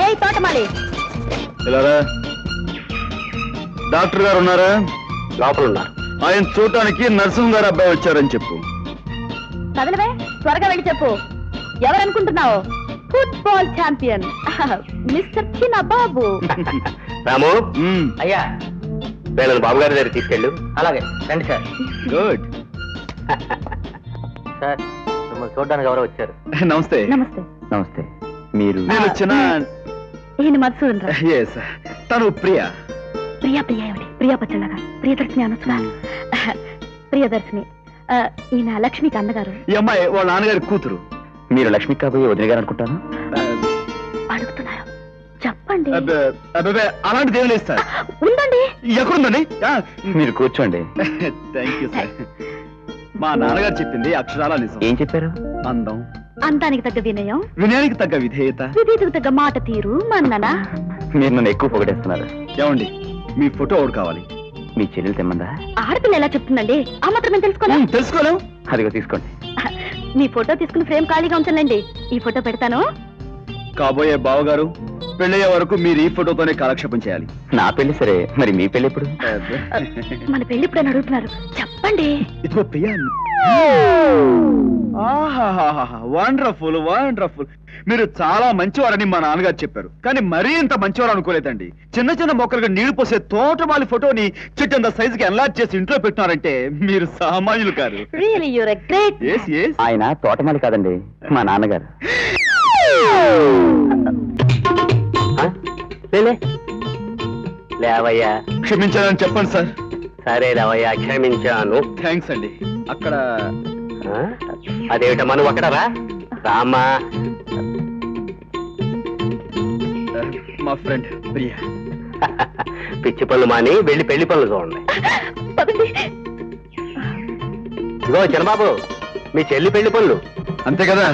ఏయ్ తోటమాలి, ఇలారా. డాక్టర్ గారు ఉన్నారా? లోపల ఉన్నారు. ఆయన చూడటానికి నరసింహ గారు అబ్బాయి వచ్చారని చెప్పు. కదలవే, త్వరగా వెళ్ళి చెప్పు. ఎవరనుకుంటున్నావు? ఫుట్బాల్ ఛాంపియన్ మిస్టర్ చిన్నబాబు. రాము, అయ్యా వీళ్ళని బాబు గారి దగ్గర తీసుకెళ్ళు. అలాగే రండి సార్. గుడ్. సార్ మిమ్మల్ని చూడడానికి ఎవరో వచ్చారు. నమస్తే. నమస్తే. నమస్తే. మీరు నేను వచ్చిన ఈయన మధుసూదన్ రావు. ఎస్, తను ప్రియా. ప్రియా ప్రియా ఏమిటి? ప్రియా పచ్చళ్ళగా ప్రియదర్శిని అనొచ్చుగా. ప్రియదర్శిని. ఈయన లక్ష్మికి అన్నగారు. ఈ అమ్మాయి వాళ్ళ నాన్నగారి కూతురు. మీరు లక్ష్మి కాబోయే వదిన గారు అనుకుంటాను. అడుగుతున్నారు, చెప్పండి. అలాంటిది ఏం లేదు సార్. ఉందండి. ఎక్కడుందండి? మీరు కూర్చోండి. Thank you sir. మా నాన్నగారు చెప్పింది అక్షరాల నిజం. ఏం చెప్పారు? అందం, అందానికి తగ్గ వినయం, వినయానికి తగ్గ విధేయత, విధేయతకు తగ్గ మాట తీరు, మన్ననా. మీరు నన్ను ఎక్కువ పొగడేస్తున్నారు. ఏమండి, మీ ఫోటో ఒకటి కావాలి. మీ చెల్లెలు తెమ్మందా? ఆడపిల్ల ఎలా చెప్తుందండి? ఆ మాత్రం మేము తెలుసుకోలేం. తెలుసుకోలేం. అదిగో తీసుకోండి. మీ ఫోటో తీసుకుని ఫ్రేమ్ ఖాళీగా ఉంచండి. ఈ ఫోటో పెడతాను. కాబోయే బావగారు, పెళ్ళయ్యే వరకు మీరు ఈ ఫోటోతోనే కాలక్షేపం చేయాలి. నా పెళ్లి సరే, మరి మీ పెళ్లి ఎప్పుడు? మన పెళ్లి ఇప్పుడు అని అడుగుతున్నారు, చెప్పండి. ఇదిగో ప్రియా. Wonderful wonderful. మీరు చాలా మంచివారని మా నాన్నగారు చెప్పారు, కానీ మరీ ఇంత మంచివారు అనుకోలేదండి. చిన్న చిన్న మొక్కలుగా నీళ్లు పోసే తోటమాలి ఫోటోని చెట్టంత సైజుకి ఎన్లార్జ్ చేసి ఇంట్లో పెట్టినారంటే మీరు సామాన్యులు కాదు. ఆయన తోటమాలి కాదండి, మా నాన్నగారు. లేవయ్యా. క్షమించాలని చెప్పండి సార్. సరే లేవయ్యా, క్షమించాను. థ్యాంక్స్ అండి. అక్కడ అదేమిటమ్మా, నువ్వు అక్కడ రా. రామ్మా. మా ఫ్రెండ్ ప్రియా. పిచ్చి పనులు మాని వెళ్ళి పెళ్లి పనులు చూడండి. ఇదిగో చిన్నబాబు, మీ చెల్లి పెళ్లి పనులు. అంతే కదా.